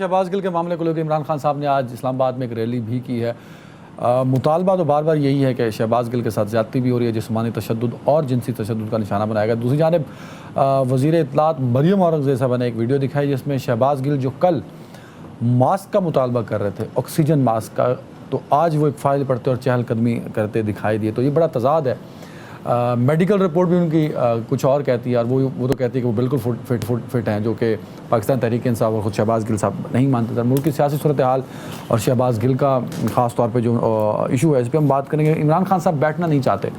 शहबाज गिल के मामले को लेकर इमरान खान साहब ने आज इस्लामाबाद में एक रैली भी की है। मुतालबा तो बार बार यही है कि शहबाज गिल के साथ ज़्यादती भी हो रही है, जिस्मानी तशद्दुद और जिनसी तशद्दुद का निशाना बनाया गया। दूसरी जानिब वज़ीर इत्तलात मरियम औरंगज़ेब साहब ने एक वीडियो दिखाई जिसमें शहबाज गिल जो कल मास्क का मुतालबा कर रहे थे, ऑक्सीजन मास्क का, तो आज वो एक फ़ाइल पढ़ते और चहलकदमी करते दिखाई दिए। तो ये बड़ा तज़ाद है। मेडिकल रिपोर्ट भी उनकी कुछ और कहती है, और वो तो कहती है कि वो बिल्कुल फिट हैं, जो कि पाकिस्तान तहरीक इंसाफ और ख़ुद शहबाज गिल साहब नहीं मानते थे। मुल्क की सियासी सूरत हाल और शहबाज गिल का ख़ास तौर पे जो इशू है, इस पर हम बात करेंगे। इमरान खान साहब बैठना नहीं चाहते।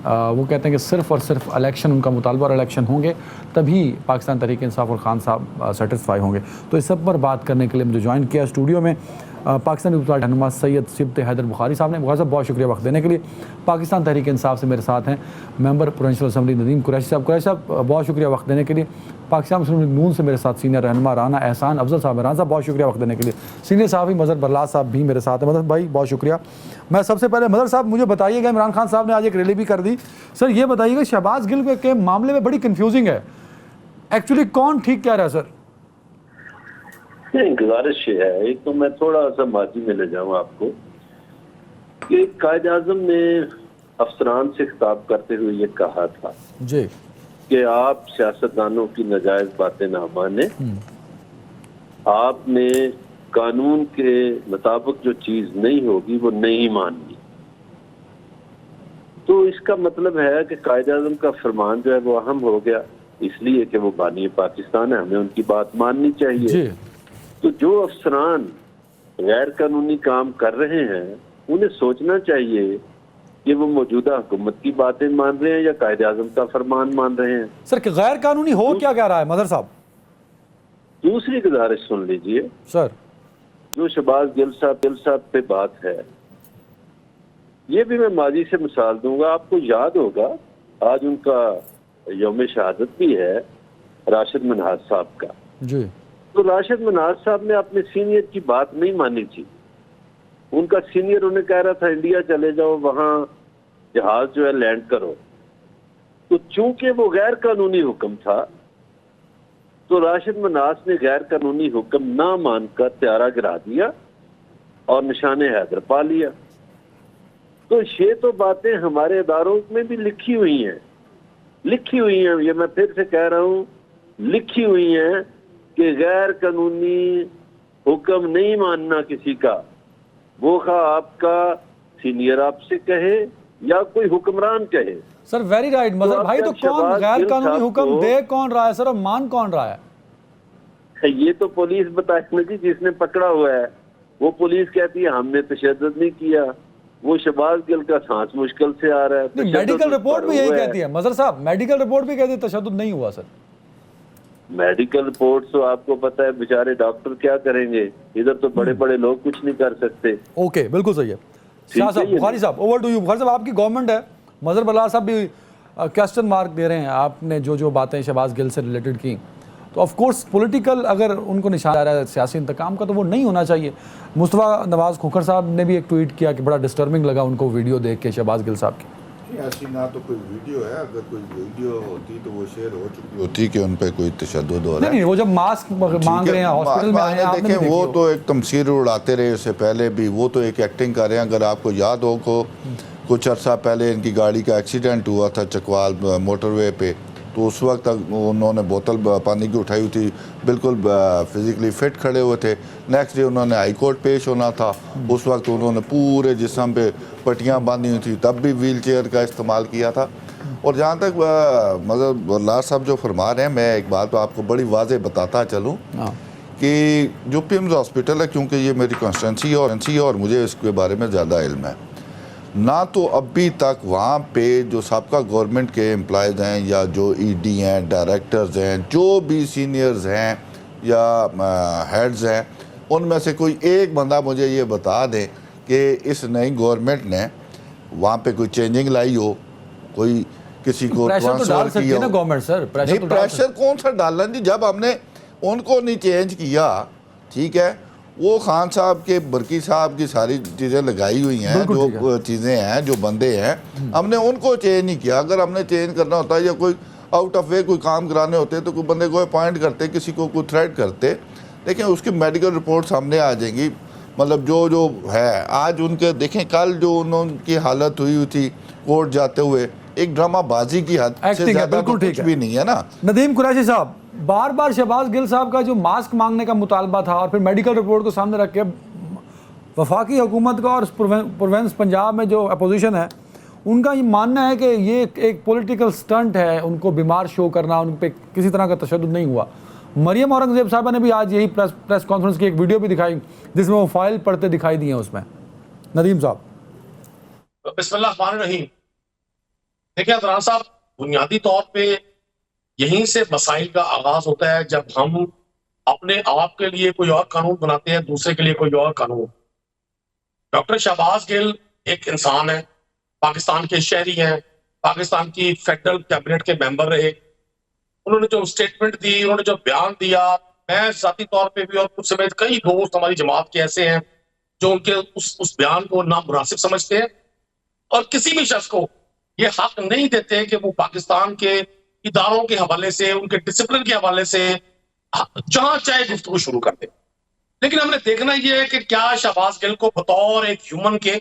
वो कहते हैं कि सिर्फ़ और सिर्फ इलेक्शन, उनका मुतालबा और इलेक्शन होंगे तभी पाकिस्तान तहरीक इंसाफ और खान साहब सेटिस्फाई होंगे। तो इस सब पर बात करने के लिए मुझे ज्वाइन किया स्टूडियो में पाकिस्तानी रहनुमा सैयद सिब्त हैदर बुखारी साहब ने। बुखारी साहब बहुत शुक्रिया वक्त देने के लिए। पाकिस्तान तहरीक इंसाफ से मेरे साथ हैं member provincial assembly Nadeem Qureshi साहब। कुरैशी साहब बहुत शुक्रिया वक्त देने के लिए। पाकिस्तान मुस्लिम लीग नून से मेरे साथ सीनियर रहनुमा राना एहसान अफजल साहब। राना साहब बहुत शुक्रिया वक्त देने के लिए। सीनियर साहब मज़हर बरलास साहब भी मेरे साथ हैं। मज़हर भाई बहुत शुक्रिया। मैं सबसे पहले मज़हर साहब मुझे बताइएगा, इमरान खान साहब ने आज एक रैली भी कर दी। सर ये बताइएगा, शहबाज गिल के मामले में बड़ी कन्फ्यूजिंग है, एक्चुअली कौन ठीक कह रहा है सर? गुजारिश है, एक तो मैं थोड़ा सा माजी में ले जाऊँ आपको कि कायद आज़म ने अफसरान से खिताब करते हुए ये कहा था जी कि आप सियासतदानों की नाजायज बातें ना माने, आपने कानून के मुताबिक जो चीज नहीं होगी वो नहीं माननी। तो इसका मतलब है कि कायद आज़म का फरमान जो है वो अहम हो गया, इसलिए कि वो बानी पाकिस्तान है, हमें उनकी बात माननी चाहिए जी। तो जो अफसरान गैर कानूनी काम कर रहे हैं उन्हें सोचना चाहिए कि वो मौजूदा हुकूमत की बातें मान रहे हैं या कायद आज़म का फरमान मान रहे हैं। सर गैर कानूनी हो क्या कह रहा है मदर साहब? दूसरी गुजारिश सुन लीजिए सर, जो शहबाज गिल साहब पे बात है, ये भी मैं माजी से मिसाल दूंगा। आपको याद होगा आज उनका यौम शहादत भी है राशिद मन्हाज साहब का। जी। तो राशिद मन्हाज साहब ने अपने सीनियर की बात नहीं मानी थी। उनका सीनियर उन्हें कह रहा था इंडिया चले जाओ, वहां जहाज जो है लैंड करो। तो चूंकि वो गैर कानूनी हुक्म था तो राशिद मन्हाज ने गैर कानूनी हुक्म ना मानकर त्यारा गिरा दिया और निशाने हैदर पा लिया। तो ये तो बातें हमारे इदारों में भी लिखी हुई हैं, ये मैं फिर से कह रहा हूं, लिखी हुई हैं कि गैर कानूनी हुक्म नहीं मानना किसी का, वो खा आपका सीनियर आपसे कहे या कोई हुक्मरान कहे। सर वेरी राइट मदर भाई। तो कौन गैर कानूनी हुक्म दे कौन रहा है सर, और मान कौन रहा है? ये तो पुलिस बताए जी, जिसने पकड़ा हुआ है वो पुलिस कहती है हमने तशद्दुद नहीं किया, वो शहबाज गिल का सांस मुश्किल से आ रहा है। मेडिकल रिपोर्ट भी यही कहती है मदर साहब, मेडिकल रिपोर्ट भी कहती है तशद्दुद नहीं हुआ सर। मेडिकल रिपोर्ट तो आपको पता है बेचारे डॉक्टर क्या करेंगे, इधर तो बड़े बड़े लोग कुछ नहीं कर सकते। ओके बिल्कुल सही है। शाह साहब, बुखारी साहब ओवर टू यू। बुखारी साहब आपकी गवर्नमेंट है, मजहर बरलास साहब भी क्वेश्चन मार्क दे रहे हैं, आपने जो बातें शहबाज गिल से रिलेटेड की, तो ऑफ कोर्स पॉलिटिकल अगर उनको निशान आ रहा है सियासी इंतकाम का तो वो नहीं होना चाहिए। मुस्तफ़ा नवाज़ खोखर साहब ने भी एक ट्वीट किया कि बड़ा डिस्टर्बिंग लगा उनको वीडियो देख के शहबाज गिल साहब की। ऐसी ना तो कोई वीडियो है, अगर कोई वीडियो होती तो वो शेयर हो चुकी होती कि उन पे कोई तशद्दुद हो रहा है। नहीं, वो जब मास्क मांग रहे हैं हॉस्पिटल में आए हैं, आपने देखें वो तो एक तमसीर उड़ाते रहे, उससे पहले भी वो तो एक एक्टिंग कर रहे हैं। अगर आपको याद हो को कुछ अर्सा पहले इनकी गाड़ी का एक्सीडेंट हुआ था चकवाल मोटरवे पे, तो उस वक्त उन्होंने बोतल पानी की उठाई हुई थी, बिल्कुल फिजिकली फिट खड़े हुए थे। नेक्स्ट डे उन्होंने हाई कोर्ट पेश होना था, उस वक्त उन्होंने पूरे जिस्म पे पट्टियाँ बांधी हुई थी, तब भी व्हील चेयर का इस्तेमाल किया था। और जहाँ तक मतलब बरलास साहब जो फरमा रहे हैं, मैं एक बात तो आपको बड़ी वाज़ेह बताता चलूँ कि जो पिम्स हॉस्पिटल है, क्योंकि ये मेरी कॉन्स्टिट्यूंसी और मुझे इसके बारे में ज़्यादा इल्म है, ना तो अभी तक वहाँ पे जो सबका गवर्नमेंट के एम्प्लॉयज़ हैं या जो ईडी हैं, डायरेक्टर्स हैं, जो भी सीनियर्स हैं या हेड्स हैं, उनमें से कोई एक बंदा मुझे ये बता दें कि इस नई गवर्नमेंट ने वहाँ पे कोई चेंजिंग लाई हो, कोई किसी को ट्रांसफर किया हो। गवर्नमेंट सर प्रेशर कौन सा डालना जी, जब हमने उनको नहीं चेंज किया, ठीक है, वो खान साहब के बरकी साहब की सारी चीज़ें लगाई हुई हैं, जो चीज़ें हैं, जो बंदे हैं, हमने उनको चेंज नहीं किया। अगर हमने चेंज करना होता या कोई आउट ऑफ वे कोई काम कराने होते तो कोई बंदे को अपॉइंट करते, किसी को कोई थ्रेट करते, देखें उसकी मेडिकल रिपोर्ट सामने आ जाएंगी। मतलब जो जो है आज उनके देखें, कल जो उनकी हालत हुई थी कोर्ट जाते हुए, एक ड्रामाबाजी की हद से ज़्यादा तो कुछ भी नहीं है ना। नदीम कुरैशी साहब, बार बार शहबाज गिल साहब का जो मास्क मांगने का मुतालबा था और फिर मेडिकल रिपोर्ट को सामने रख के वफाकी हुकूमत का और प्रोविंस पंजाब में जो अपोजिशन है उनका ये मानना है कि ये एक पॉलिटिकल स्टंट है, उनको बीमार शो करना, उन पर किसी तरह का तशद्दुद नहीं हुआ। मरियम औरंगजेब साहबा ने भी आज यही प्रेस कॉन्फ्रेंस की एक वीडियो भी दिखाई जिसमें वो फाइल पढ़ते दिखाई दिए उसमें। नदीम साहब। बिस्मिल्लाहिर्रहमानिर्रहीम। देखिए अदनान साहब, बुनियादी तौर पे यहीं से मसाइल का आगाज होता है जब हम अपने आप के लिए कोई और कानून बनाते हैं, दूसरे के लिए कोई और कानून। डॉक्टर शहबाज गिल एक इंसान है, पाकिस्तान के शहरी हैं, पाकिस्तान की फेडरल कैबिनेट के मेंबर रहे। उन्होंने जो स्टेटमेंट दी, उन्होंने जो बयान दिया, मैं जाती तौर पे भी और कुछ समेत कई दोस्त हमारी जमात के ऐसे हैं जो उनके उस बयान को नामुनासिब समझते हैं और किसी भी शख्स को ये हक नहीं देते कि वो पाकिस्तान के इदारों के हवाले से, उनके डिसिप्लिन के हवाले से जहां चाहे गुफ्तगू शुरू कर दे। लेकिन हमने देखना यह है कि क्या शहबाज गिल को बतौर एक ह्यूमन के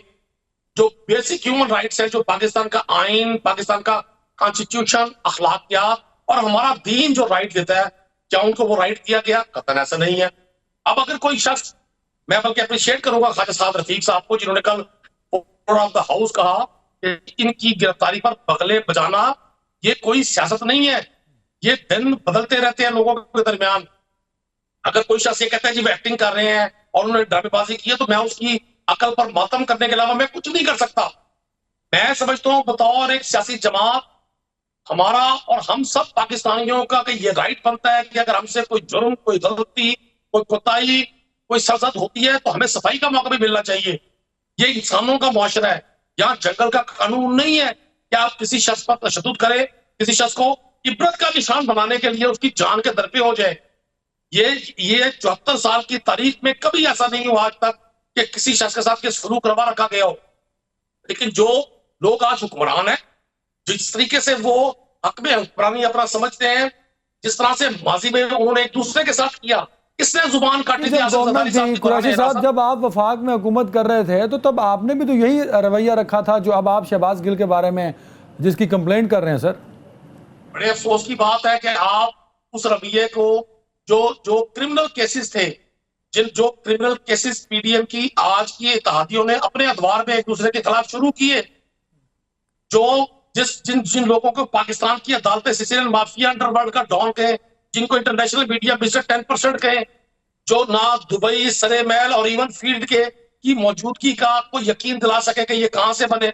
जो बेसिक ह्यूमन राइट्स है, जो पाकिस्तान का आइन, पाकिस्तान का कॉन्स्टिट्यूशन, अखलाकियात और हमारा दीन जो राइट देता है, क्या उनको वो राइट दिया गया? कतई ऐसा नहीं है। अब अगर कोई शख्स, मैं बल्कि अप्रिशिएट करूंगा ख्वाजा साद रफीक साहब को जिन्होंने कल ऑफ द हाउस कहा कि इनकी गिरफ्तारी पर बगले बजाना ये कोई सियासत नहीं है, ये दिन बदलते रहते हैं लोगों के दरमियान। अगर कोई शख्स ये कहता है जी वो एक्टिंग कर रहे हैं और उन्होंने ड्रामेबाजी की है, तो मैं उसकी अकल पर मातम करने के अलावा मैं कुछ नहीं कर सकता। मैं समझता हूं बतौर एक सियासी जमात हमारा और हम सब पाकिस्तानियों का कि ये राइट बनता है कि अगर हमसे कोई जुर्म, कोई गलती, कोई कोताही, कोई सरजद होती है तो हमें सफाई का मौका भी मिलना चाहिए। ये इंसानों का मुआशरा है, यहाँ जंगल का कानून नहीं है कि आप किसी शख्स पर तशद्दुद करें, किसी शख्स को इबरत का निशान बनाने के लिए उसकी जान के दर पे हो जाए। ये 74 साल की तारीख में कभी ऐसा नहीं हुआ आज तक कि किसी शख्स के साथ सलूक रवा रखा गया हो। लेकिन जो लोग आज हुक्मरान है, जिस तरीके से वो हक में हुक्मरानी अपना समझते हैं, जिस तरह से माजी में उन्होंने एक दूसरे के साथ किया, किसने जुबान काटी थी? कुरैशी साहब, जब आप वफाक में हुकूमत कर रहे थे तो तब आपने भी तो यही रवैया रखा था जो अब आप शहबाज गिल के बारे में जिसकी कंप्लेंट कर रहे हैं। सर, बड़े अफसोस की बात है कि आप उस रवैये को जो क्रिमिनल केसेस थे, जो क्रिमिनल केसेस पीडीएम की आज की इत्तेहादियों ने अपने अदवार में एक दूसरे के खिलाफ शुरू किए, जिन लोगों को पाकिस्तान की अदालतें सिसिलियन माफिया अंडरवर्ल्ड का डॉन कहे, जिनको इंटरनेशनल मीडिया मिस्टर 10% कहे, जो ना दुबई, सरे महल और इवन फील्ड के की मौजूदगी का कोई यकीन दिला सके कि ये कहां से बने,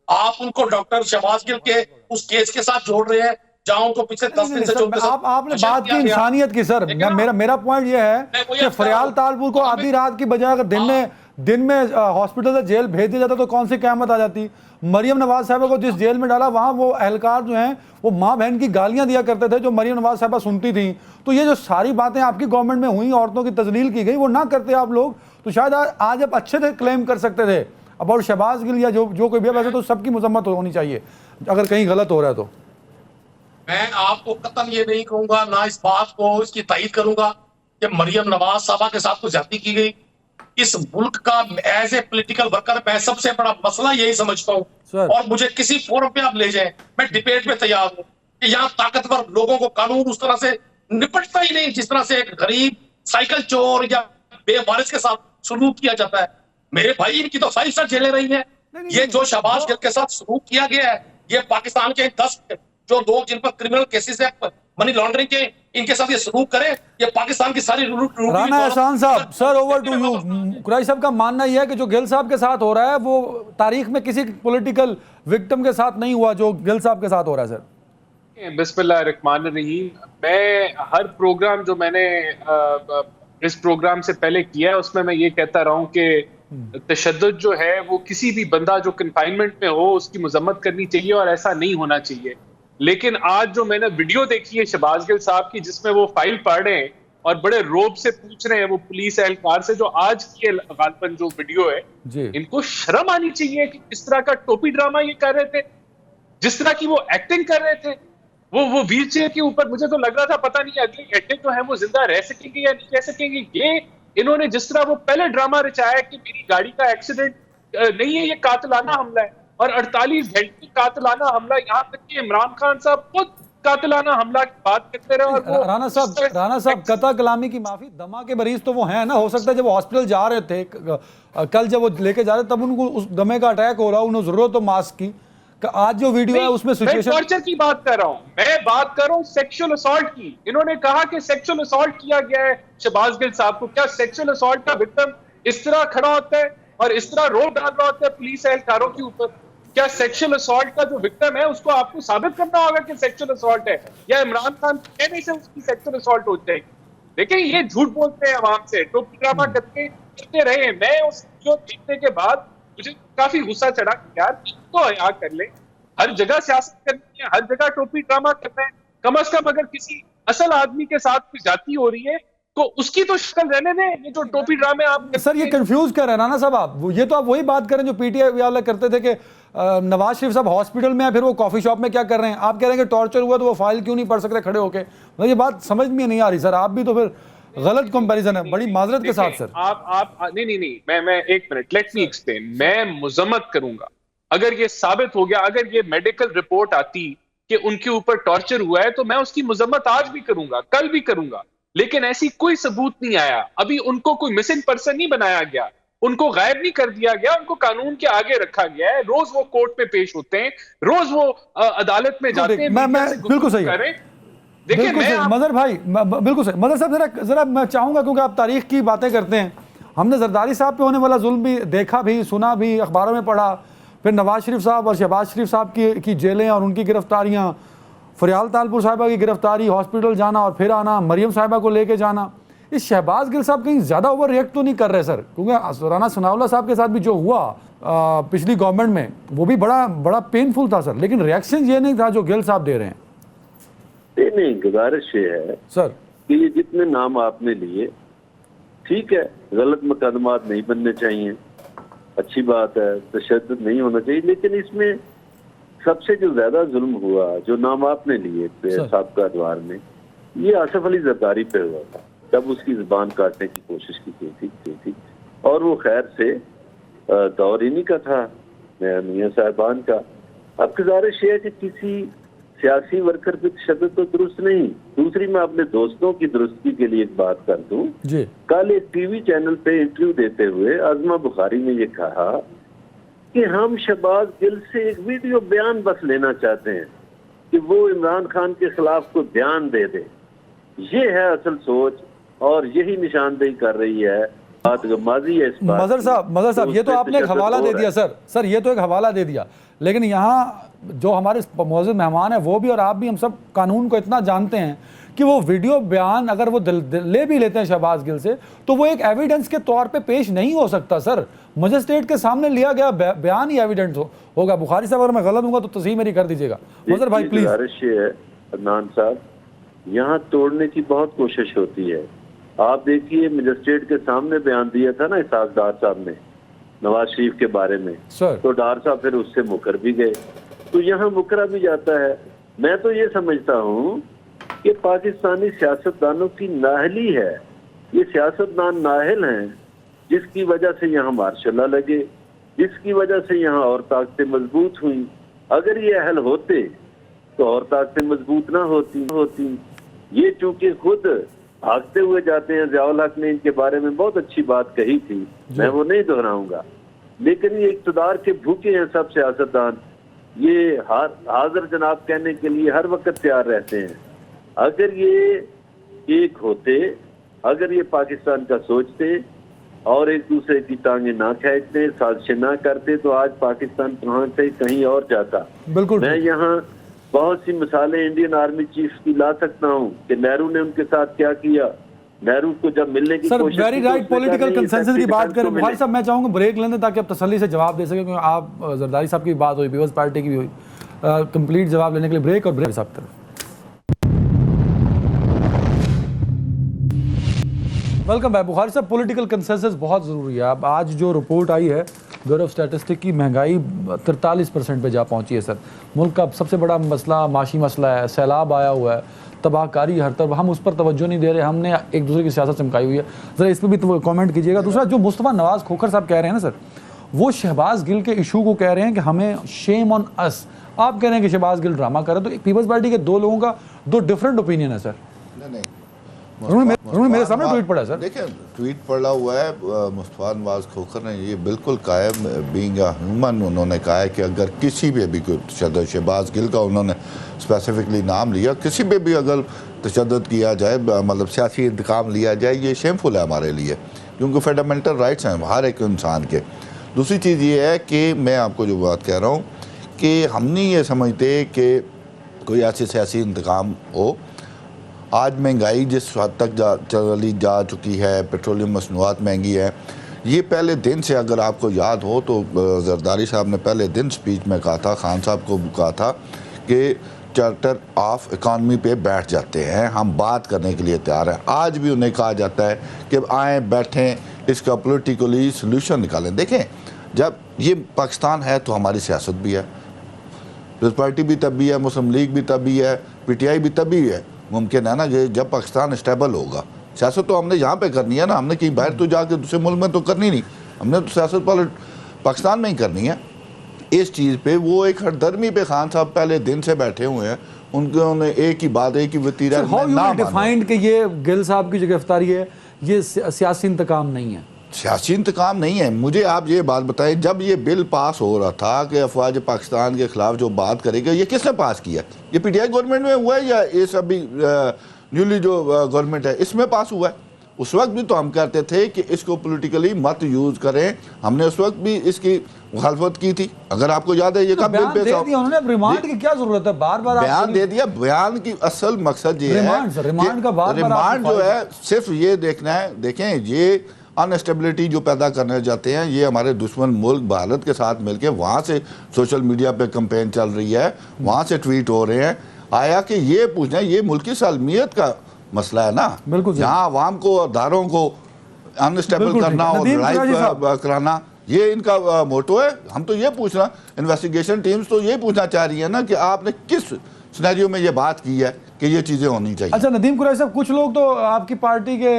आप उनको डॉक्टर शहबाज गिल के उस केस के साथ जोड़ रहे हैं जहां उनको पिछले 10 दिन से आपने बात की इंसानियत की। सर, मेरा पॉइंट ये है कि फरियाल तालपुर को आधी रात की बजाय अगर दिन में हॉस्पिटल से जेल भेज दिया जाता तो कौन सी क़यामत आ जाती। मरियम नवाज साहबा को जिस जेल में डाला वहां वो अहलकार जो हैं वो माँ बहन की गालियां दिया करते थे जो मरियम नवाज साहबा सुनती थी। तो ये जो सारी बातें आपकी गवर्नमेंट में हुई, औरतों की तजलील की गई, वो ना करते आप लोग तो शायद आज आप अच्छे से क्लेम कर सकते थे अबाउट शहबाज गिल या जो कोई भी। वैसे तो सबकी मजम्मत होनी चाहिए अगर कहीं गलत हो रहा है तो। मैं आपको कतन ये नहीं कहूंगा, ना इस बात को इसकी तायीद करूंगा कि मरियम नवाज साहबा के साथ कुछ ज्यादती की गई। इस मुल्क का एज ए पॉलिटिकल वर्कर मैं सबसे बड़ा मसला यही समझता हूं और मुझे किसी फोरम पे आप ले जाएं, मैं डिबेट में तैयार हूं कि यहाँ ताकतवर लोगों को कानून उस तरह से निपटता ही नहीं जिस तरह से एक गरीब साइकिल चोर या बेवारिस के साथ सलूक किया जाता है। मेरे भाई, इनकी तो 5 स्टार जेलें रही हैं। ये जो शहबाज गिल के साथ सलूक किया गया है, ये पाकिस्तान के 10 जो लोग जिन पर क्रिमिनल केसेस है, मनी लॉन्ड्रिंग के, इनके साथ ये सलूक करें, ये पाकिस्तान की सारी राना एहसान साहब, sir over to you. Qureshi साहब का मानना यह है कि जो गिल साहब के साथ हो रहा है वो तारीख में किसी पॉलिटिकल विक्टिम के साथ नहीं हुआ जो गिल साहब के साथ हो रहा है। सर, बिस्मिल्लाहिर्रहमानिर्रहीम। मैं हर प्रोग्राम जो मैंने इस प्रोग्राम से पहले किया है उसमें मैं ये कहता रहा हूँ कि तशद्दुद जो है वो किसी भी बंदा जो कन्फाइनमेंट में हो उसकी मजम्मत करनी चाहिए और ऐसा नहीं होना चाहिए। लेकिन आज जो मैंने वीडियो देखी है शहबाज गिल साहब की जिसमें वो फाइल पढ़ रहे हैं और बड़े रोब से पूछ रहे हैं वो पुलिस एहलकार से, जो आज की गालपन जो वीडियो है, इनको शर्म आनी चाहिए कि किस तरह का टोपी ड्रामा ये कर रहे थे, जिस तरह की वो एक्टिंग कर रहे थे। वो व्हील चेयर के ऊपर मुझे तो लग रहा था पता नहीं अगले घंटे तो है वो जिंदा रह सकेंगे या नहीं रह सकेंगे। ये इन्होंने जिस तरह वो पहले ड्रामा रचाया कि मेरी गाड़ी का एक्सीडेंट नहीं है, ये कातिलाना हमला है, और 48 घंटे कातिलाना हमला, यहाँ तक कि इमरान खान साहब खुद कातिलाना हमला की बात करते रहे। और वो राणा साहब कता कलामी की माफी, दमा के मरीज तो वो हैं ना, हो सकता है जब वो हॉस्पिटल जा रहे थे कल जब वो लेके जा रहे तब उनको उस दमे का अटैक हो रहा, उन्हें जरूरत हो मास्क की। आज जो वीडियो है उसमें सिचुएशन, मैं टॉर्चर की बात कर रहा हूं, मैं बात कर रहा हूं सेक्सुअल असॉल्ट की। इन्होंने कहा कि सेक्सुअल असॉल्ट किया गया है शहबाज गिल साहब को। क्या सेक्सुअल असॉल्ट का विक्टिम इस तरह खड़ा होता है और इस तरह रोड डाल रहा होता है पुलिस एहलकारों के ऊपर? क्या सेक्सुअल असॉल्ट का जो विक्टिम है उसको आपको साबित करना होगा कि सेक्सुअल असॉल्ट है, या इमरान खान कहने से उसकी सेक्सुअल असॉल्ट हो जाएगी? देखिए ये झूठ बोलते हैं आवाम से, टोपी ड्रामा करते रहे। मैं उस वीडियो देखने के बाद मुझे काफी गुस्सा चढ़ा कि यार तो हया कर ले, हर जगह सियासत करनी है, हर जगह टोपी ड्रामा करना है। कम से कम अगर किसी असल आदमी के साथ कोई जाती हो रही है तो उसकी तो शक्ल रहने दें। ये जो टोपी ड्रामे आप सर ये कंफ्यूज कर रहे हैं राणा साहब आप, ये तो आप वही बात करें जो पीटीआई वाले करते थे कि नवाज शरीफ साहब हॉस्पिटल में है, फिर वो कॉफी शॉप में क्या कर रहे हैं? आप कह रहे हैं कि टॉर्चर हुआ तो वो फाइल क्यों नहीं पढ़ सकते खड़े होके? मतलब ये बात समझ में नहीं आ रही सर, आप भी तो फिर गलत कंपैरिजन है, बड़ी माजरत के साथ सर। आप नहीं, मैं एक मिनट, लेट मी एक्सप्लेन। मैं मजम्मत करूंगा अगर ये साबित हो गया, अगर ये मेडिकल रिपोर्ट आती कि उनके ऊपर टॉर्चर हुआ है, तो मैं उसकी मजम्मत आज भी करूंगा, कल भी करूंगा। लेकिन ऐसी कोई सबूत नहीं आया। अभी उनको कोई मिसिंग पर्सन नहीं बनाया गया, उनको गायब नहीं कर दिया गया, उनको कानून के आगे रखा गया है। रोज वो कोर्ट पे पेश होते हैं, रोज वो अदालत में जाते हैं। मैं बिल्कुल सही है, देखिए मदर भाई बिल्कुल सही। मदर साहब जरा मैं चाहूंगा, क्योंकि आप तारीख की बातें करते हैं, हमने जरदारी साहब पे होने वाला जुल्म भी देखा भी, सुना भी, अखबारों में पढ़ा, फिर नवाज शरीफ साहब और शहबाज शरीफ साहब की जेलें और उनकी गिरफ्तारियां, फरियाल तालपुर साहिबा की गिरफ्तारी, हॉस्पिटल जाना और फिर आना, मरियम साहिबा को लेके जाना। इस शहबाज गिल साहब कहीं ज़्यादा ओवर रिएक्ट तो नहीं कर रहे सर? क्योंकि राना सनाउल्लाह साहब के साथ भी जो हुआ पिछली गवर्नमेंट में वो भी बड़ा पेनफुल था सर, लेकिन रिएक्शन ये नहीं था जो गिल साहब दे रहे हैं। नहीं, गुजारिश ये है सर कि ये जितने नाम आपने लिए ठीक है, गलत मुकदमात नहीं बनने चाहिए, अच्छी बात है, तशद्दुद नहीं होना चाहिए, लेकिन इसमें सबसे जो ज्यादा जुल्म हुआ, जो नाम आपने लिए साबका दौर में, ये आसिफ अली जरदारी पे हुआ था, जब उसकी जुबान काटने की कोशिश की थी। और वो खैर से दौर इन्हीं का था, मियां साहिबान का। अब गुजारिश है कि किसी सियासी वर्कर पे तशद्दुद तो दुरुस्त नहीं। दूसरी मैं अपने दोस्तों की दुरुस्ती के लिए एक बात कर दूं, कल एक टीवी चैनल पे इंटरव्यू देते हुए आजमा बुखारी ने ये कहा कि हम शहबाज गिल से एक वीडियो बयान बस लेना चाहते हैं कि वो इमरान खान के खिलाफ को बयान दे दे। ये है असल सोच और यही निशानदेही कर रही है बात गमाजी है इस बात। मजर साहब ये तो आपने एक हवाला दे दिया सर ये तो एक हवाला दे दिया, लेकिन यहाँ जो हमारे मौजूद मेहमान है वो भी और आप भी, हम सब कानून को इतना जानते हैं कि वो वीडियो बयान अगर वो ले भी लेते हैं शहबाज गिल से, तो वो एक एविडेंस के तौर पे पेश नहीं हो सकता सर। मजिस्ट्रेट के सामने लिया गया बयान ही एविडेंस होगा। बुखारी साहब अगर मैं गलत हूँ तो तस्हीह मेरी कर दीजिएगा। मजर भाई प्लीज। अदनान साहब, यहाँ तोड़ने की बहुत कोशिश होती है। आप देखिए मजिस्ट्रेट के सामने बयान दिया था ना इसाक डार साहब ने नवाज शरीफ के बारे में, तो डार साहब फिर उससे मुकर भी गए, तो यहाँ मुकरा भी जाता है। मैं तो ये समझता हूँ कि पाकिस्तानी सियासतदानों की नाहली है, ये सियासतदान नाहल हैं, जिसकी वजह से यहाँ मार्शल लॉ लगे, जिसकी वजह से यहाँ और ताकतें मजबूत हुई। अगर ये अहल होते तो और ताकतें मजबूत ना होती। ये चूंकि खुद भागते हुए जाते हैं, ज़ियाउल हक ने इनके बारे में बहुत अच्छी बात कही थी, मैं वो नहीं दोहराऊंगा, लेकिन ये इक़्तिदार के भूखे हैं सब सियासतदान, ये हाजिर जनाब कहने के लिए हर वक्त तैयार रहते हैं। अगर ये एक होते, अगर ये पाकिस्तान का सोचते और एक दूसरे की टांगे ना खींचते, साजिशें ना करते, तो आज पाकिस्तान कहाँ से कहीं और जाता। बिल्कुल। मैं यहाँ बहुत सी मिसालें इंडियन आर्मी चीफ की ला सकता हूँ कि नेहरू ने उनके साथ क्या किया। नेहरू को जब मिलने की कोशिश वेरी राइट, पॉलिटिकल कंसेंसस की बात करें। भाई साहब मैं चाहूंगा ब्रेक लेने ताकि आप तसल्ली से जवाब दे सकें, क्योंकि आप जरदारी साहब की बात हुई, पीपल्स पार्टी की भी हुई, कंप्लीट जवाब लेने के लिए ब्रेक और ब्रेक साहब तरफ। Welcome back. बुखारी साहब, पॉलिटिकल कंसेंसस बहुत ज़रूरी है। अब आज जो रिपोर्ट आई है गौरव स्टैटिस्टिक की महंगाई 43% पे जा पहुंची है सर। मुल्क का सबसे बड़ा मसला माशी मसला है, सैलाब आया हुआ है, तबाहकारी हर तरफ, हम उस पर तवज्जो नहीं दे रहे, हमने एक दूसरे की सियासत चमकाई हुई है। ज़रा इस पर भी तो कमेंट कीजिएगा। दूसरा, जो मुस्तफ़ा नवाज़ खोखर साहब कह रहे हैं ना सर, वो शहबाज गिल के इशू को कह रहे हैं कि हमें शेम ऑन अस, आप कह रहे हैं कि शहबाज गिल ड्रामा कर रहे हैं। तो पीपल्स पार्टी के दो लोगों का दो डिफरेंट ओपिनियन है सर। नहीं, उन्होंने मेरे सामने ट्वीट पढ़ा सर। देखिए, ट्वीट पढ़ा हुआ है। मुस्तफ़ा नवाज़ खोखर ने ये बिल्कुल कायम बीइंग अ ह्यूमन उन्होंने कहा है कि अगर किसी पे भी कोई तशद्दुद, शहबाज गिल का उन्होंने स्पेसिफिकली नाम लिया, किसी पे भी अगर तशद्दुद किया जाए, मतलब सियासी इंतकाम लिया जाए, ये शेमफुल है हमारे लिए, क्योंकि फंडामेंटल राइट्स हैं हर एक इंसान के। दूसरी चीज़ ये है कि मैं आपको जो बात कह रहा हूँ कि हम नहीं ये समझते कि कोई ऐसे सियासी इंतकाम हो। आज महंगाई जिस हद तक चली जा चुकी है, पेट्रोलियम मसनूआत महंगी है, ये पहले दिन से अगर आपको याद हो तो जरदारी साहब ने पहले दिन स्पीच में कहा था, खान साहब को कहा था कि चार्टर ऑफ इकॉनमी पे बैठ जाते हैं, हम बात करने के लिए तैयार हैं। आज भी उन्हें कहा जाता है कि आएँ बैठें, इसका पॉलिटिकली सोल्यूशन निकालें। देखें, जब ये पाकिस्तान है तो हमारी सियासत भी है, पीपल्स पार्टी भी तभी है, मुस्लिम लीग भी तभी है, PTI भी तभी है। मुमकिन है ना कि जब पाकिस्तान स्टेबल होगा। सियासत तो हमने यहाँ पे करनी है ना, हमने कहीं बाहर तो जाके दूसरे मुल्क में तो करनी नहीं, हमने तो सियासत पाकिस्तान में ही करनी है। इस चीज़ पे वो एक हरदर्मी पे खान साहब पहले दिन से बैठे हुए हैं, उन्होंने एक ही बात, एक ही वतीरा डिफाइंड कि ये गिल साहब की जो गिरफ्तारी है ये सियासी इंतकाम नहीं है। सियासी इंतकाम नहीं है। मुझे आप ये बात बताएं, जब ये बिल पास हो रहा था कि अफवाज पाकिस्तान के खिलाफ जो बात करेगा, ये किसने पास किया? ये PTI गवर्नमेंट में हुआ है या ये अभी न्यूली जो गवर्नमेंट है इसमें पास हुआ है? उस वक्त भी तो हम कहते थे कि इसको पॉलिटिकली मत यूज करें, हमने उस वक्त भी इसकी मुखालफत की थी। अगर आपको याद है, ये कब बिल पेश हुआ, रिमांड की क्या जरूरत है? बार बार बयान दे दिया। बयान की असल मकसद ये है, रिमांड जो है सिर्फ ये देखना है। देखें, ये अनस्टेबिलिटी जो पैदा करने जाते हैं, ये हमारे दुश्मन मुल्क भारत के साथ मिलके वहाँ से सोशल मीडिया पे कैंपेन चल रही है, वहाँ से ट्वीट हो रहे हैं। आया कि ये पूछना, ये मुल्क की सालमियत का मसला है ना, बिल्कुल, जहाँ आवाम को और धारों को अनस्टेबल करना और लड़ाई कराना, ये इनका मोटो है। हम तो ये पूछना, इन्वेस्टिगेशन टीम्स तो ये पूछना चाह रही है ना कि आपने किस सिनेरियो में ये बात की है कि ये चीज़ें होनी चाहिए। अच्छा नदीम कुरैशी साहब, कुछ लोग तो आपकी पार्टी के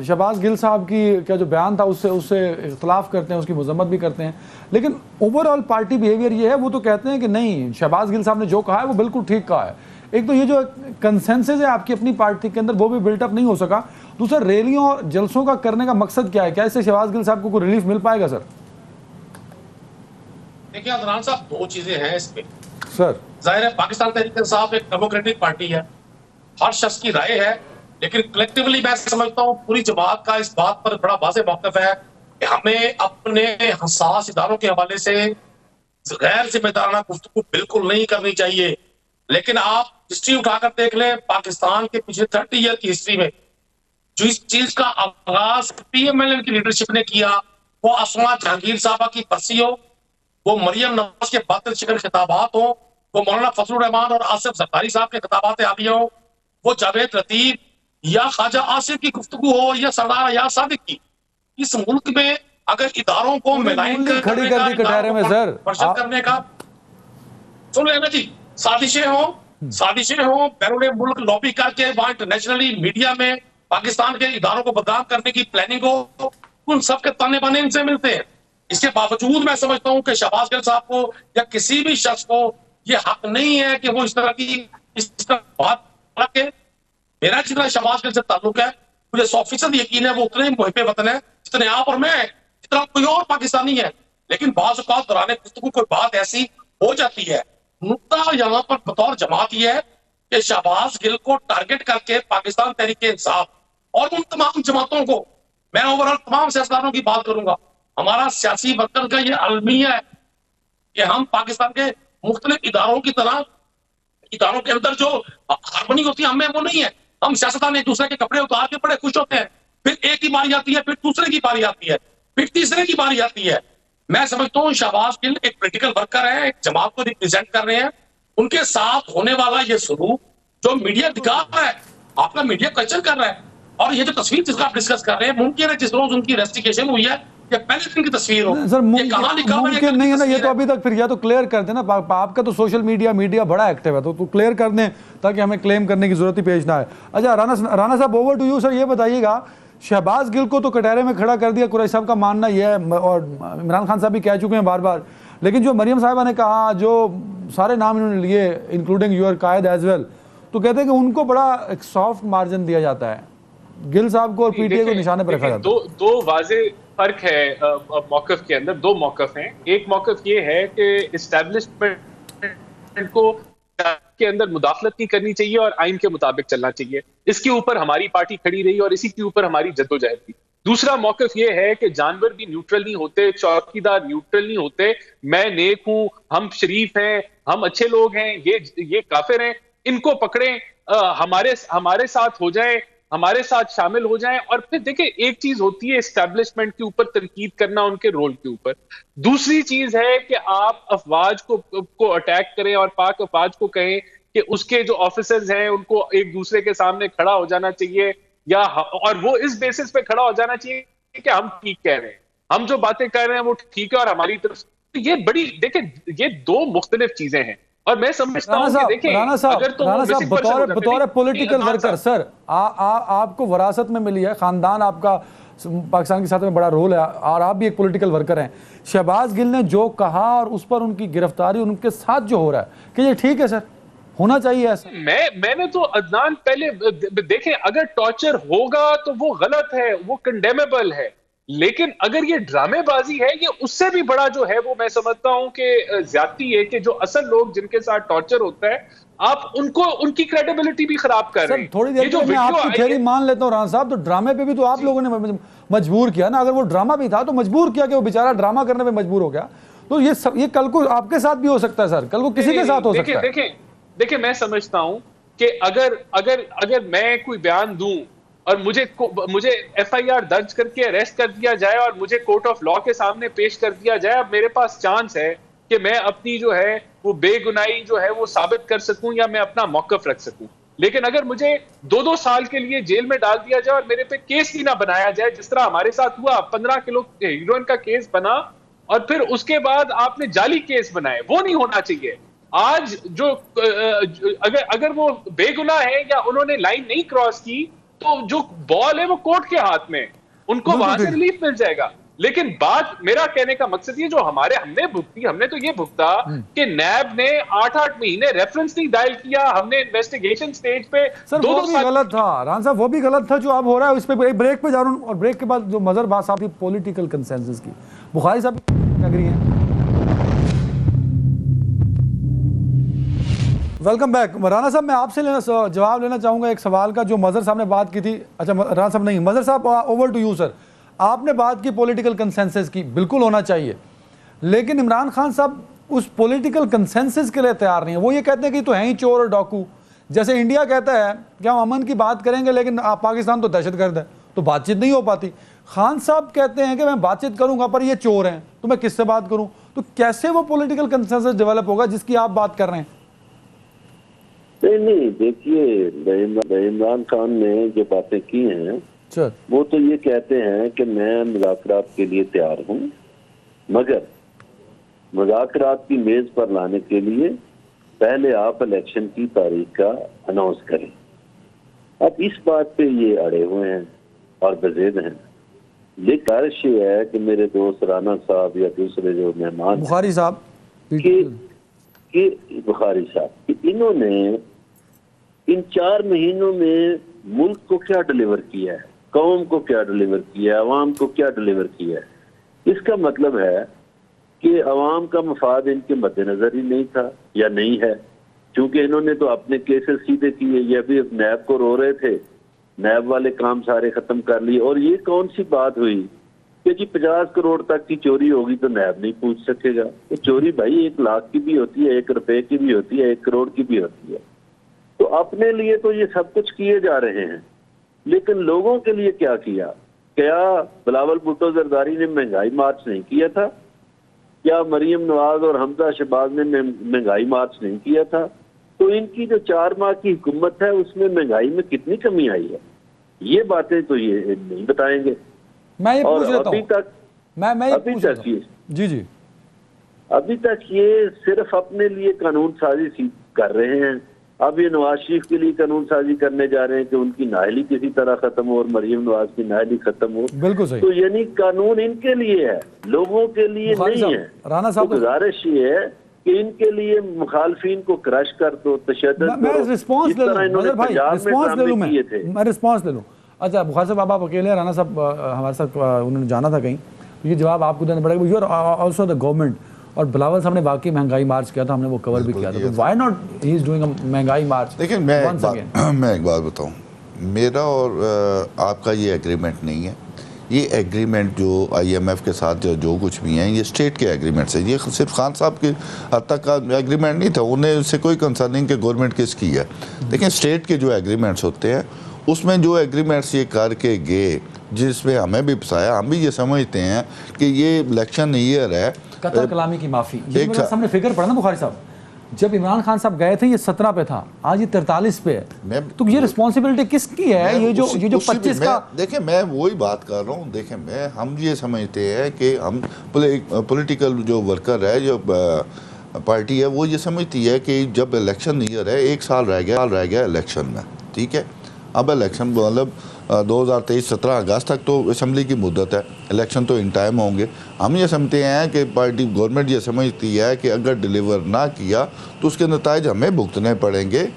शहबाज गिल साहब की क्या जो बयान था उससे इख्तलाफ करते हैं, उसकी मजम्मत भी करते हैं, लेकिन ओवरऑल पार्टी बिहेवियर ये है, वो तो कहते हैं कि नहीं, शहबाज गिल साहब ने जो कहा है वो बिल्कुल ठीक कहा है। एक तो ये जो कंसेंसस है आपकी अपनी पार्टी के अंदर, वो भी बिल्टअप नहीं हो सका। दूसरा, रैलियों और जलसों का करने का मकसद क्या है? क्या इससे शहबाज गिल साहब को कोई रिलीफ मिल पाएगा सर? देखिए अदनान साहब, दो चीजें हैं इसमें सर। जाहिर है पाकिस्तान तहरीक इंसाफ एक डेमोक्रेटिक पार्टी है, हर शख्स की राय है, लेकिन कलेक्टिवली मैं समझता हूँ पूरी जमात का इस बात पर बड़ा वाज़ेह मौक़िफ़ है कि हमें अपने हसास इदारों के हवाले से गैर जिम्मेदाराना गुफ्तगू बिल्कुल नहीं करनी चाहिए। लेकिन आप हिस्ट्री उठाकर देख लें, पाकिस्तान के पिछले 30 ईयर की हिस्ट्री में जो इस चीज का आगाज PMLN की लीडरशिप ने किया, वो असमा जहांगीर साहबा की बरसी हो, वो मरियम नवाज के बातिल शिकन खिताबात हो, वो मौलाना फजलुर रहमान और आसिफ जरदारी साहब के खिताबात आलिया हो, वो जावेद लतीफ या ख्वाजा आसिफ की गुफ्तगू हो या सरदार अयाज सादिक की। इस मुल्क में अगर इदारों को मिलाइन खड़ी कर दी कटहरे में सर करने का, सुन लेना जी, साजिशें हो बैरून मुल्क लॉबी करके वहां इंटरनेशनली मीडिया में पाकिस्तान के इदारों को बदनाम करने की प्लानिंग हो, उन सब के ताने बाने इनसे मिलते हैं। इसके बावजूद मैं समझता हूं कि शहबाज गिल साहब को या किसी भी शख्स को यह हक नहीं है कि वो इस तरह बात रखे। मेरा जितना शहबाज गिल से ताल्लुक है, मुझे 100% यकीन है वो उतने ही मुहिब्बे वतन है जितने आप और मैं, जितना कोई और पाकिस्तानी है। लेकिन बाज़ औक़ात दौरान गुफ्तगू कोई बात ऐसी हो जाती है। मुद्दा यहाँ पर बतौर जमात यह है कि शहबाज गिल को टारगेट करके पाकिस्तान तहरीक इंसाफ और उन तमाम जमातों को, मैं ओवरऑल तमाम सियासतदानों की बात करूंगा, हमारा सियासी वर्कर का ये अलमिया है कि हम पाकिस्तान के मुख्तलिफ इदारों की तरह, इदारों के अंदर जो हार्मनी होती है हमें वो नहीं है। हम सियासतदान एक दूसरे के कपड़े उतार के बड़े खुश होते हैं, फिर एक की बारी आती है, फिर दूसरे की बारी आती है, फिर तीसरे की बारी आती है। मैं समझता हूँ शहबाज गिल एक पॉलिटिकल वर्कर है, एक जमात को रिप्रेजेंट कर रहे हैं। उनके साथ होने वाला ये सलूक जो मीडिया दिखा रहा है, आपका मीडिया कल्चर कर रहा है, और ये जो तस्वीर जिसका आप डिस्कस कर रहे हैं, मुमकिन है जिस रोज उनकी इन्वेस्टिगेशन हुई है या पहले दिन की तस्वीर हो, सर ये कहाँ लिखा हुआ है मुमकिन नहीं है ना, ये तो अभी तक फिर या तो क्लियर कर देना। आपका तो सोशल मीडिया बड़ा एक्टिव है, तो क्लियर कर दें ताकि हमें क्लेम करने की जरूरत ही पेश ना आए। अच्छा राणा साहब, ओवर टू यू सर। ये बताइएगा, शहबाज गिल को तो कटहरे में खड़ा कर दिया, कुरैशी साहब का मानना यह है, और इमरान खान साहब भी कह चुके हैं बार बार, लेकिन जो मरियम साहिबा ने कहा, जो सारे नाम इन्होंने लिए including your Quaid as well, तो कहते हैं कि उनको बड़ा एक सॉफ्ट मार्जिन दिया जाता है, गिल साहब को और पीटीआई को निशाने पर रखा जाता है। दो वाजे फर्क है मौकफ के अंदर, दो मौकफ हैं। एक मौकफ ये है कि इस्टेब्लिशमेंट को के अंदर मुदाखलत नहीं करनी चाहिए और आइन के मुताबिक चलना चाहिए। इसके ऊपर हमारी पार्टी खड़ी रही और इसी के ऊपर हमारी जद्दोजहद थी। दूसरा मौकफ ये है कि जानवर भी न्यूट्रल नहीं होते, चौकीदार न्यूट्रल नहीं होते। मैं नेक हूं, हम शरीफ हैं, हम अच्छे लोग हैं, ये काफिर हैं, इनको पकड़ें, हमारे साथ हो जाए, हमारे साथ शामिल हो जाएं। और फिर देखिए, एक चीज होती है एस्टैब्लिशमेंट के ऊपर तनकीद करना, उनके रोल के ऊपर। दूसरी चीज है कि आप अफवाज को अटैक करें और पाक अफवाज को कहें कि उसके जो ऑफिसर्स हैं उनको एक दूसरे के सामने खड़ा हो जाना चाहिए, या और वो इस बेसिस पे खड़ा हो जाना चाहिए कि हम ठीक कह रहे हैं, हम जो बातें कर रहे हैं वो ठीक है और हमारी तरफ। तो ये बड़ी, देखिए, ये दो मुख्तलिफ चीजें हैं। और मैं समझता हूं कि देखिए, अगर तो बतौर पॉलिटिकल वर्कर सर, आपको विरासत में मिली है, खानदान आपका पाकिस्तान के साथ में बड़ा रोल है, और आप भी एक पॉलिटिकल वर्कर हैं। शहबाज गिल ने जो कहा और उस पर उनकी गिरफ्तारी, उनके साथ जो हो रहा है, कि ये ठीक है सर, होना चाहिए ऐसा? मैंने तो अदनान पहले देखें, अगर टॉर्चर होगा तो वो गलत है, वो कंडेमेबल है, लेकिन अगर ये ड्रामेबाजी है, ये उससे भी बड़ा जो है वो मैं समझता हूं कि ज्यादती है कि जो असल लोग जिनके साथ टॉर्चर होता है, आप उनको, उनकी क्रेडिबिलिटी भी खराब कर रहे हैं। थोड़ी देर में मैं आपकी थ्योरी मान लेता हूं राणा साहब, तो ड्रामे पे भी तो आप लोगों ने मजबूर किया ना। अगर वो ड्रामा भी था तो मजबूर किया कि वो बेचारा ड्रामा करने पे मजबूर हो गया। तो ये कल को आपके साथ भी हो सकता है सर, कल को किसी के साथ हो सकता है। देखिए, मैं समझता हूं कि अगर मैं कोई बयान दूं और मुझे एफआईआर दर्ज करके अरेस्ट कर दिया जाए और मुझे कोर्ट ऑफ लॉ के सामने पेश कर दिया जाए, अब मेरे पास चांस है कि मैं अपनी जो है वो बेगुनाही जो है वो साबित कर सकूं या मैं अपना मौकफ रख सकूं। लेकिन अगर मुझे 2-2 साल के लिए जेल में डाल दिया जाए और मेरे पे केस भी ना बनाया जाए, जिस तरह हमारे साथ हुआ, 15 किलो हीरोइन का केस बना और फिर उसके बाद आपने जाली केस बनाए, वो नहीं होना चाहिए। आज जो अगर वो बेगुनाह है या उन्होंने लाइन नहीं क्रॉस की, तो जो बॉल है वो कोर्ट के हाथ में, उनको वहां से रिलीफ मिल जाएगा। लेकिन बात, मेरा कहने का मकसद ये, जो हमने तो ये भुगता कि नैब ने 8-8 महीने रेफरेंस नहीं डायल किया, हमने इन्वेस्टिगेशन स्टेज पे सर वो भी गलत था राणा साहब, वो भी गलत था जो अब हो रहा है। उस पर ब्रेक पे जा रहा हूं, और ब्रेक के बाद जो मजहर बात साहब की पॉलिटिकल कंसेंसस की, बुखारी साहब एग्री हैं। वेलकम बैक राणा साहब। मैं आपसे जवाब लेना चाहूंगा एक सवाल का जो मजहर साहब ने बात की थी। अच्छा राणा साहब नहीं, मजहर साहब, ओवर टू यू सर। आपने बात की पॉलिटिकल कंसेंसस की, बिल्कुल होना चाहिए, लेकिन इमरान खान साहब उस पॉलिटिकल कंसेंसस के लिए तैयार नहीं है। वो ये कहते हैं कि तो हैं ही चोर और डाकू। जैसे इंडिया कहता है कि हम अमन की बात करेंगे लेकिन पाकिस्तान तो दहशतगर्द है, तो बातचीत नहीं हो पाती। खान साहब कहते हैं कि मैं बातचीत करूंगा पर ये चोर हैं, तो मैं किससे बात करूं? तो कैसे वो पॉलिटिकल कंसेंसस डेवलप होगा जिसकी आप बात कर रहे हैं? नहीं, देखिए, इमरान खान ने जो बातें की हैं वो तो ये कहते हैं कि मैं मुज़ाकरात के लिए तैयार हूं, मगर मुज़ाकरात की मेज पर लाने के लिए पहले आप इलेक्शन की तारीख का अनाउंस करें। अब इस बात पे ये अड़े हुए हैं और बज़ेद हैं। लेकिन ख्वाहिश ये है कि मेरे दोस्त राणा साहब या दूसरे जो मेहमान बुखारी साहब बुखारी साहब, इन्होंने इन 4 महीनों में मुल्क को क्या डिलीवर किया है, कौम को क्या डिलीवर किया है, अवाम को क्या डिलीवर किया है। इसका मतलब है कि अवाम का मफाद इनके मद्देनजर ही नहीं था या नहीं है, क्योंकि इन्होंने तो अपने केसेस सीधे किए। ये अभी नैब को रो रहे थे, नैब वाले काम सारे खत्म कर लिए। और ये कौन सी बात हुई कि जी 50 करोड़ तक की चोरी होगी तो नैब नहीं पूछ सकेगा। तो चोरी भाई 1 लाख की भी होती है, 1 रुपए की भी होती है, 1 करोड़ की भी होती है। तो अपने लिए तो ये सब कुछ किए जा रहे हैं, लेकिन लोगों के लिए क्या किया? क्या बिलावल भुट्टो जरदारी ने महंगाई मार्च नहीं किया था? क्या मरियम नवाज और हमजा शहबाज ने महंगाई मार्च नहीं किया था? तो इनकी जो 4 माह की हुकूमत है उसमें महंगाई में कितनी कमी आई है, ये बातें तो ये नहीं बताएंगे। मैं ये पूछ लेता हूं, मैं ये अभी पूछ रहा तक था। ये जी अभी तक ये सिर्फ अपने लिए कानून साजी कर रहे हैं। अब ये नवाज शरीफ के लिए कानून साजी करने जा रहे हैं कि उनकी नाअहली किसी तरह खत्म हो और मरियम नवाज की नाअहली खत्म हो। बिल्कुल सही। तो यानी कानून इनके लिए है, लोगों के लिए बुखारी नहीं साहब, है। राणा साहब तो गुजारिश ये है कि इनके लिए मुखालफीन को क्रश कर दो, तशद्दुद मैं करो, रिस्पॉन्स जिस ले तरह लूं इन्होंने मजहर भाई, पंजाब में रिस्पॉन्स ले लूं ड्रामे किए थे। मैं रिस्पॉन्स ले लूं। अच्छा बुखारी साहब आप अकेले हैं, राणा साहब हमारे साथ उन्होंने जाना था कहीं, तो ये जवाब आपको देना पड़ेगा। You are also the government, और बिलावल साहब ने वाकई महंगाई मार्च किया था, हमने वो कवर भी किया था, तो why not he is doing a महंगाई मार्च। लेकिन मैं एक बात बताऊं, मेरा और आपका ये एग्रीमेंट नहीं है। ये एग्रीमेंट जो IMF के साथ जो कुछ भी हैं, ये स्टेट के एग्रीमेंट्स है। ये सिर्फ खान साहब के हद तक का एग्रीमेंट नहीं था, उन्हें उससे कोई कंसर्न नहीं कि गवर्नमेंट किसकी है। लेकिन स्टेट के जो एग्रीमेंट्स होते हैं, उसमें जो एग्रीमेंट्स ये करके गए, जिसमें हमें भी फंसाया, हम भी ये समझते हैं कि ये इलेक्शन ईयर है। कतर कलामी की माफी, ये एक मेरे सामने फिगर पड़ा ना बुखारी साहब, जब इमरान खान साहब गए थे ये 17 पे था, आज ये 43 पे है। तो ये रिस्पॉन्सिबिलिटी किसकी है? ये जो 25 का, देखिए मैं वही बात कर रहा हूँ। देखिए हम ये समझते हैं कि हम पॉलिटिकल जो वर्कर है, जो पार्टी है, वो ये समझती है कि जब इलेक्शन ईयर है, 1 साल रह गया इलेक्शन में, ठीक है। अब इलेक्शन मतलब 2023 17 अगस्त तक तो असम्बली की मुद्दत है, इलेक्शन तो इन टाइम होंगे। हम ये समझते हैं कि पार्टी गवर्नमेंट ये समझती है कि अगर डिलीवर ना किया तो उसके नताइज हमें भुगतने पड़ेंगे।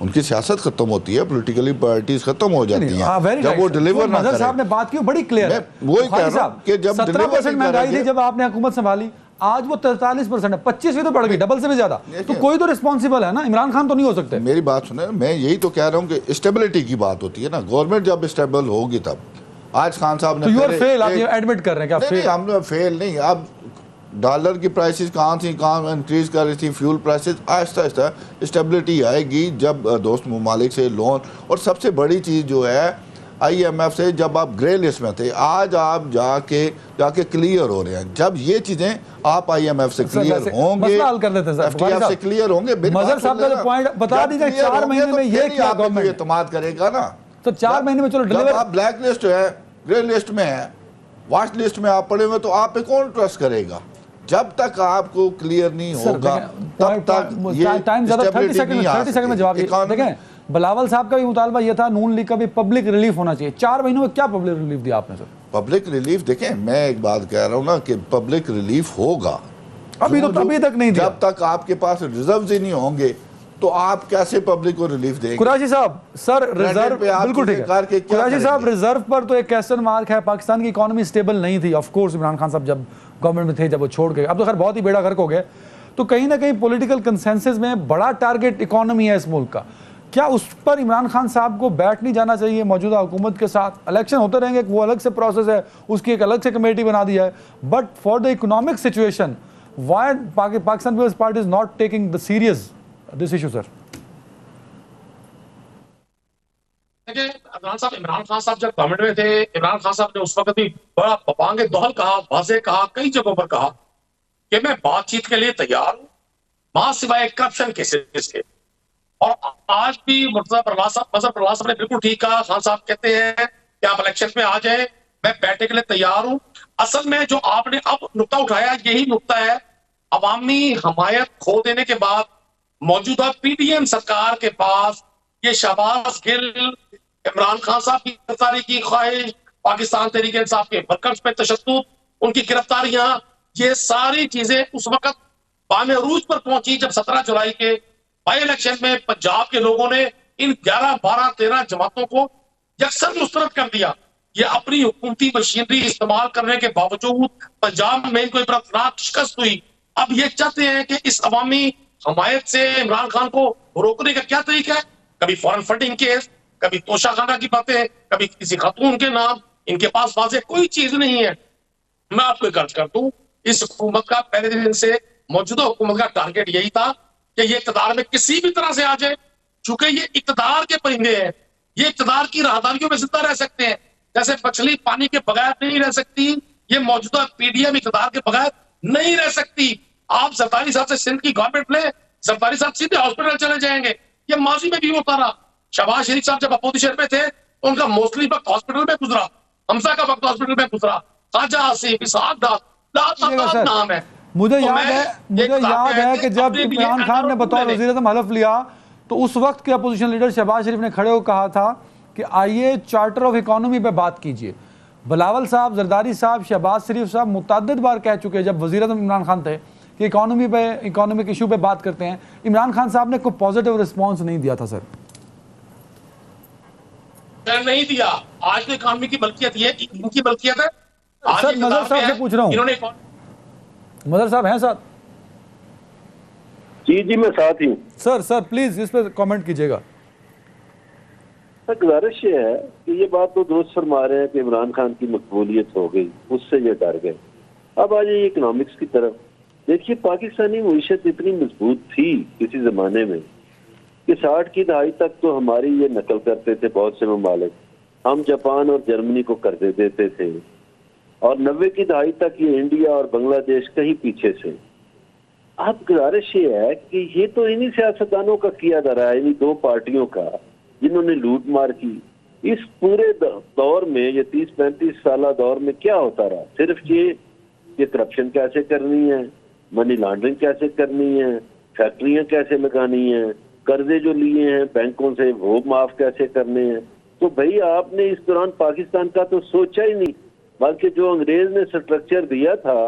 उनकी सियासत खत्म होती है, पॉलिटिकली पार्टीज खत्म हो जाती हैं जब वो डिलीवर ना करें। साहब ने बात की बड़ी क्लियर है, वही कह रहा हूं कि जब 17% महंगाई थी जब आपने हुकूमत संभाली, आज वो 43% है, 25 तो बढ़ गई, डबल से भी ज्यादा। तो कोई तो रिस्पॉन्सिबल है ना, इमरान खान तो नहीं हो सकते। मेरी बात सुने, मैं यही तो कह रहा हूँ कि स्टेबिलिटी की बात होती है ना, गवर्नमेंट जब स्टेबल होगी तब। आज खान साहब ने तो यू आर फेल, आप ये एडमिट कर रहे हैं क्या? नहीं, हम फेल नहीं। अब डॉलर की प्राइसेस कहाँ इंक्रीज कर रही थी, fuel prices, Aahista Aahista stability आएगी जब दोस्त ममालिक से लोन, और सबसे बड़ी चीज़ जो है IMF से जब आप ग्रे लिस्ट में थे, आज आप जाके क्लियर हो रहे हैं। जब ये चीज़ें आप IMF से क्लियर होंगे, हल कर देते हैं, FATF से क्लियर होंगे, मजहर साहब का जो पॉइंट बता दीजिए, 4 महीने में ये क्या गवर्नमेंट एतमाद करेगा ना। तो 4 महीने में चलो डिलीवर। आप ब्लैक लिस्ट है, ग्रे लिस्ट में है, वॉच लिस्ट में आप पड़े हुए, तो आप पे कौन ट्रस्ट करेगा? जब तक आपको क्लियर नहीं होगा तब तक ये टाइम ज्यादा, 30 सेकंड में जवाब देखें। बिलावल साहब का भी मुतालबा ये था, नून लीग का भी पब्लिक रिलीफ होना चाहिए। 4 महीनों में क्या पब्लिक रिलीफ दिया आपने सर? पब्लिक रिलीफ देखें, मैं एक बात कह रहा हूं ना कि पब्लिक रिलीफ होगा, अभी तक नहीं दिया। जब तक आपके पास रिजर्व्स ही नहीं होंगे तो आप कैसे पब्लिक को रिलीफ देंगे? कुरैशी साहब, सर रिजर्व, बिल्कुल ठीक है कुरैशी साहब, रिजर्व पर तो एक क्वेश्चन मार्क है। पाकिस्तान की इकोनॉमी स्टेबल नहीं थी, ऑफ कोर्स इमरान खान साहब जब गवर्नमेंट में थे, जब वो छोड़ गए, अब तो खैर बहुत ही बेड़ा गर्क हो गए। तो कहीं ना कहीं पॉलिटिकल कंसेंसस में बड़ा टारगेट इकोनॉमी है इस मुल्क का, क्या उस पर इमरान खान साहब को बैठ नहीं जाना चाहिए मौजूदा हुकूमत के साथ? इलेक्शन होते रहेंगे, वो अलग से प्रोसेस है, उसकी एक अलग से कमेटी बना दी है, but for the economic situation why Pakistan Peoples Party is not taking the serious this issue? Sir देखिए इमरान खान साहब जब गवर्नमेंट में थे, इमरान खान साहब ने उस वक्त भी बड़ा पपांगे दोहल कहा, वाज़ेह कहा, कई जगहों पर कहा कि मैं बातचीत के लिए तैयार हूं, मां सिवाय करप्शन केसेस के। और आज भी मजहर प्रहलाद साहब ने बिल्कुल ठीक कहा। खान साहब कहते हैं कि आप इलेक्शन में आ जाए, मैं बैठने के लिए तैयार हूं। असल में जो आपने अब नुक्ता उठाया, यही नुक्ता है। अवामी हमायत खो देने के बाद मौजूदा PDM सरकार के पास ये शहबाज गिल, इमरान खान साहब की गिरफ्तारी की ख्वाहिश, पाकिस्तान तहरीक इंसाफ के वर्कर्स पे तशद्दुद, उनकी गिरफ्तारियां, ये सारी चीजें उस वक्त बामे अरूज पर पहुंची जब 17 जुलाई के बाई इलेक्शन में पंजाब के लोगों ने इन 11, 12, 13 जमातों को यकसर मुस्तरद कर दिया। ये अपनी हुकूमती मशीनरी इस्तेमाल करने के बावजूद पंजाब में इनको बर्फनाक शिकस्त हुई। अब ये चाहते हैं कि इस अवामी हमायत से इमरान खान को रोकने का क्या तरीका है? कभी फॉरेन फंडिंग केस, कभी तोशाखाना की बातें, कभी किसी खातून के नाम। इनके पास वाज़ेह कोई चीज नहीं है। मैं आपको कर्ज कर दूं, इस हुकूमत का पहले दिन से मौजूदा हुकूमत का टारगेट यही था कि ये इक़्तिदार में किसी भी तरह से आ जाए। चूंकि ये इक़्तिदार के परिंदे हैं, ये इक़्तिदार की राहदारियों में जिंदा रह सकते हैं। जैसे मछली पानी के बगैर नहीं रह सकती, ये मौजूदा PDM इक़्तिदार के बगैर नहीं रह सकती। आप सरदारी साहब से सिंध की गवर्नमेंट ले, सरदारी साहब सीधे हॉस्पिटल चले जाएंगे। ये माजी में भी होता रहा। शहबाज शरीफ साहब जब अपोजिशन में थे तो उनका मोस्टली वक्त हॉस्पिटल में गुजरा, हमजा का वक्त हॉस्पिटल में गुजरा। ख्वाजा आसिफ इसहाक डार देखिएगा लातादाद सर, नाम है। मुझे तो याद मैं है एक बात कि जब अपने लिए इमरान खान ने NRO बतौर ले वज़ीर आज़म हलफ लिया तो उस वक्त के अपोजिशन लीडर शहबाज शरीफ ने खड़े होकर कहा था कि आइए चार्टर ऑफ इकोनॉमी पे बात कीजिए। बिलावल साहब, जरदारी साहब, शहबाज शरीफ साहब मुतअद्दिद बार कह चुके हैं जब वज़ीर आज़म इमरान खान थे कि इकोनॉमिक इशू पे बात करते हैं। इमरान खान साहब ने कोई पॉजिटिव रिस्पॉन्स नहीं दिया था सर, नहीं दिया। आज तो इकोनॉमी की बल्कियत ये कि इनकी बल्कियत है। आज सर, इक़्तिदार मदर साहब पे से है, पूछ रहा हूँ, इन्होंने मदर साहब हैं साथ? जी मैं साथ ही हूँ। सर प्लीज इस पे कमेंट कीजिएगा। सर गुजारिश ये है कि ये बात तो दुरुस्त फरमा रहे हैं कि इमरान खान की मकबूलियत हो गई, उससे ये डर गए। अब आ जाइए इकोनॉमिक्स की तरफ। देखिए पाकिस्तानी मईशत इतनी मजबूत थी किसी जमाने में कि 60 की दहाई तक तो हमारी ये नकल करते थे बहुत से ममालिक, हम जापान और जर्मनी को कर्जे देते थे, और 90 की दहाई तक ये इंडिया और बांग्लादेश कहीं पीछे से। अब गुजारिश ये है कि ये तो इन्हीं सियासतदानों का किया जा रहा है, इन्हीं दो पार्टियों का जिन्होंने लूट मार की। इस पूरे दौर में, ये 30-35 साल दौर में क्या होता रहा? सिर्फ ये करप्शन कैसे करनी है, मनी लॉन्ड्रिंग कैसे करनी है, फैक्ट्रियां कैसे लगानी है, कर्जे जो लिए हैं बैंकों से वो माफ कैसे करने हैं। तो भाई आपने इस दौरान पाकिस्तान का तो सोचा ही नहीं, बल्कि जो अंग्रेज ने स्ट्रक्चर दिया था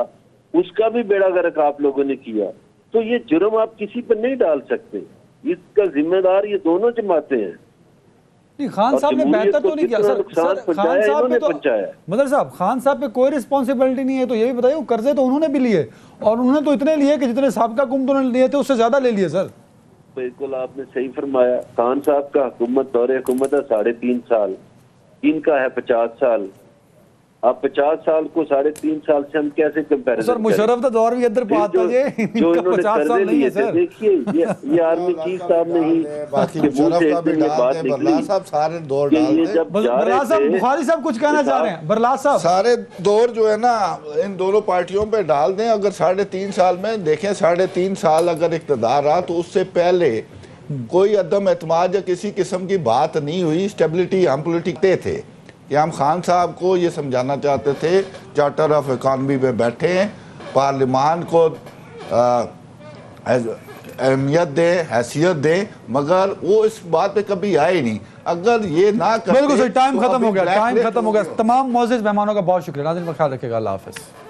उसका भी बेड़ा गर्क आप लोगों ने किया। तो ये जुर्म आप किसी पर नहीं डाल सकते, इसका जिम्मेदार ये दोनों जमातें हैं। नहीं, खान साहब ने बेहतर तो नहीं किया सर। खान साहब पे तो मदर साहब, खान साहब पे कोई रिस्पॉन्सिबिलिटी नहीं है, तो ये भी बताइए कर्जे तो उन्होंने भी लिए, और उन्होंने तो इतने लिए कि जितने साबिका हुकूमतों ने लिए थे उससे ज्यादा ले लिए सर। बिल्कुल आपने सही फरमाया। खान साहब का हुकूमत दौरे हुकूमत है 3.5 साल, इनका है 50 साल। अब 50 साल को 3.5 साल से हम कैसे कंपैरिजन सर मुशर्रफ का दौर भी इधर पाता है, जो इन्होंने कर्जे लिए थे। देखिए ये आर्मी चीफ साहब ने ही बाकी मुशर्रफ का भी डाल दें, बरला साहब सारे दौर डाल दें। बरला साहब, बुखारी साहब कुछ कहना चाह रहे हैं? बरला साहब सारे दौर जो है ना इन दोनों पार्टियों पे डाल दें। अगर 3.5 साल में देखें, 3.5 साल अगर इक़्तिदार रहा तो उससे पहले कोई अदम एतमाद या किसी किस्म की बात नहीं हुई। स्टेबिलिटी हम पॉलिटिकते थे कि हम खान साहब को ये समझाना चाहते थे चार्टर ऑफ इकॉनमी पे बैठे हैं, पार्लिमान को अहमियत दें, हैसियत दें, मगर वो इस बात पे कभी आए नहीं। अगर ये ना करते बिल्कुल सही। टाइम तो खत्म हो गया, अभी टाइम खत्म हो गया। तमाम मौजूद मेहमानों का बहुत शुक्रिया। नाज़रीन ख्याल रखिएगा, अल्लाह हाफ़िज़।